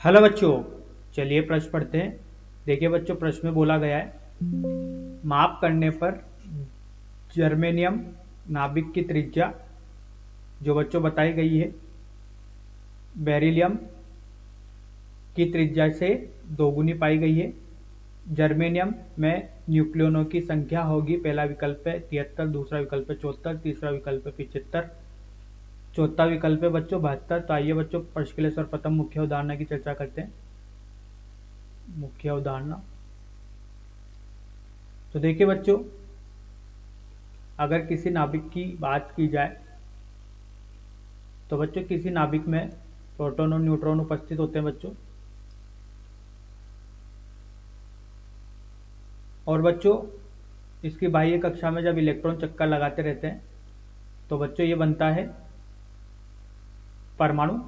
Hello बच्चों, चलिए प्रश्न पढ़ते हैं। देखिए बच्चों, प्रश्न में बोला गया है माप करने पर जर्मेनियम नाभिक की त्रिज्या जो बच्चों बताई गई है बेरिलियम की त्रिज्या से दोगुनी पाई गई है। जर्मेनियम में न्यूक्लियनों की संख्या होगी, पहला विकल्प है 73, दूसरा विकल्प है 74, तीसरा विकल्प है 75, चौथा विकल्प है बच्चों 72। तो आइए बच्चों प्रश्न के लिए सर्वप्रथम मुख्य उदाहरण की चर्चा करते हैं। मुख्य उदाहरण, तो देखिए बच्चों, अगर किसी नाभिक की बात की जाए तो बच्चों किसी नाभिक में प्रोटॉन और न्यूट्रॉन उपस्थित होते हैं बच्चों। और बच्चों इसकी बाह्य कक्षा में जब इलेक्ट्रॉन चक्कर लगाते रहते हैं तो बच्चों ये बनता है परमाणु,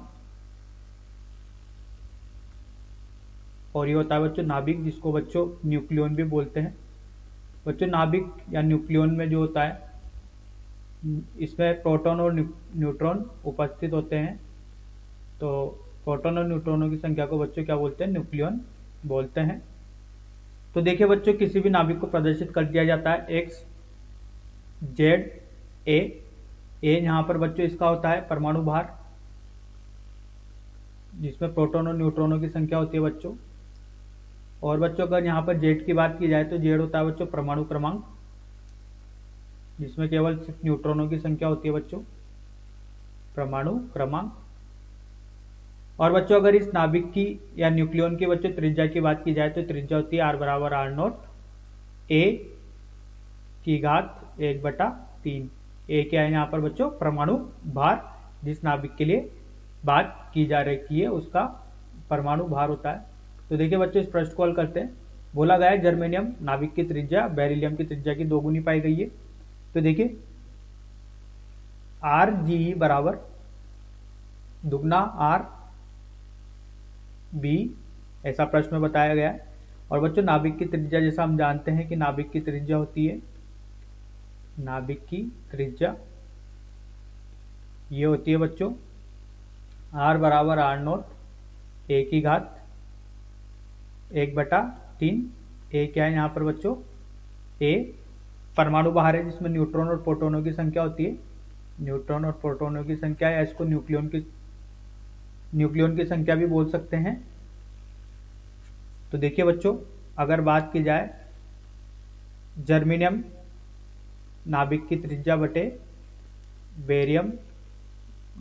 और ये होता है बच्चों नाभिक, जिसको बच्चों न्यूक्लियन भी बोलते हैं। बच्चों नाभिक या न्यूक्लियन में जो होता है इसमें प्रोटॉन और न्यूट्रॉन उपस्थित होते हैं। तो प्रोटॉन और न्यूट्रॉनों की संख्या को बच्चों क्या बोलते हैं? न्यूक्लियन बोलते हैं। तो देखिए बच्चों, किसी भी नाभिक को प्रदर्शित कर दिया जाता है एक्स जेड ए। यहाँ पर बच्चों इसका होता है परमाणु भार, जिसमें प्रोटॉन और न्यूट्रॉनों की संख्या होती है बच्चों। और बच्चों अगर यहाँ पर जेड की बात की जाए तो जेड होता है बच्चों परमाणु क्रमांक, जिसमें केवल सिर्फ न्यूट्रॉनों की संख्या होती है बच्चों, परमाणु क्रमांक। और बच्चों अगर इस नाभिक की या न्यूक्लियन की बच्चों त्रिज्या की बात की जाए तो त्रिज्या होती है R बराबर R नॉट A की घात 1/3। ए क्या है यहाँ पर बच्चों? परमाणु भार, जिस नाभिक के लिए बात की जा रही है उसका परमाणु भार होता है। तो देखिए बच्चों, इस प्रश्न को हल करते हैं। बोला गया है जर्मेनियम नाभिक की त्रिज्या बेरिलियम की त्रिज्या की दोगुनी पाई गई है। तो देखिए RGE बराबर दुगना RB, ऐसा प्रश्न में बताया गया है। और बच्चों नाभिक की त्रिज्या, जैसा हम जानते हैं कि नाभिक की त्रिज्या होती है, नाभिक की त्रिज्या ये होती है बच्चों R बराबर R नॉट A की घात 1/3। ए क्या है यहाँ पर बच्चों? ए परमाणु भार है, जिसमें न्यूट्रॉन और प्रोटॉनों की संख्या होती है। न्यूट्रॉन और प्रोटॉनों की संख्या, या इसको न्यूक्लियन की संख्या भी बोल सकते हैं। तो देखिए बच्चों, अगर बात की जाए जर्मेनियम नाभिक की त्रिज्या बटे बेरियम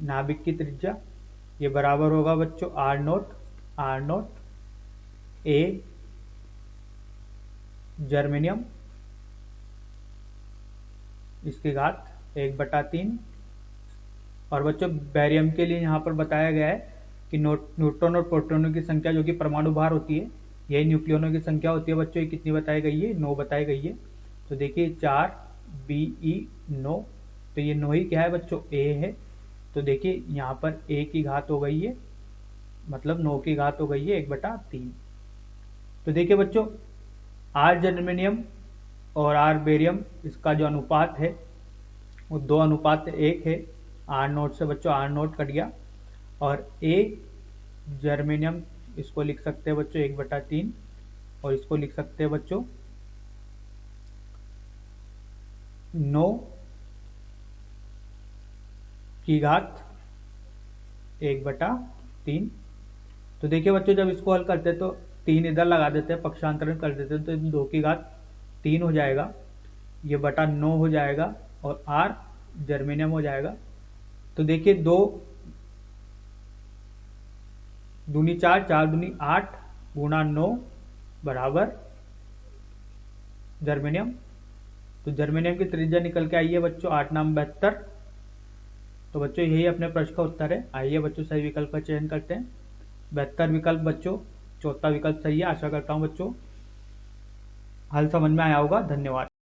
नाभिक की त्रिज्या, ये बराबर होगा बच्चों R नॉट A जर्मेनियम इसकी घात 1/3। और बच्चों बेरियम के लिए यहाँ पर बताया गया है कि न्यूट्रॉन और प्रोटॉनों की संख्या जो कि परमाणु भार होती है, यही न्यूक्लियनों की संख्या होती है बच्चों। ये कितनी बताई गई है? 9 बताई गई है। तो देखिए 4BE 9, तो ये 9 ही क्या है बच्चों? A है। तो देखिए यहाँ पर A की घात हो गई है, मतलब 9 की घात हो गई है 1/3। तो देखिए बच्चों, R जर्मेनियम और R बेरियम इसका जो अनुपात है वो 2:1 है। R नॉट से बच्चों R नॉट कट गया, और A जर्मेनियम इसको लिख सकते हैं बच्चों 1/3, और इसको लिख सकते हैं बच्चों 9 की घात 1/3। तो देखिए बच्चों, जब इसको हल करते हैं तो 3 इधर लगा देते हैं, पक्षांतरण कर देते हैं, तो 2 की घात 3 हो जाएगा, ये बटा 9 हो जाएगा, और R जर्मेनियम हो जाएगा। तो देखिए 2 दूनी 4, 4 दूनी 8 गुणा 9 बराबर जर्मेनियम। तो जर्मेनियम की त्रिज्या निकल के आई है बच्चों 8 9 72। तो बच्चों यही अपने प्रश्न का उत्तर है। आइए बच्चों सही विकल्प का चयन करते हैं। 72 विकल्प बच्चों, चौथा विकल्प सही है। आशा करता हूँ बच्चों हल समझ में आया होगा। धन्यवाद।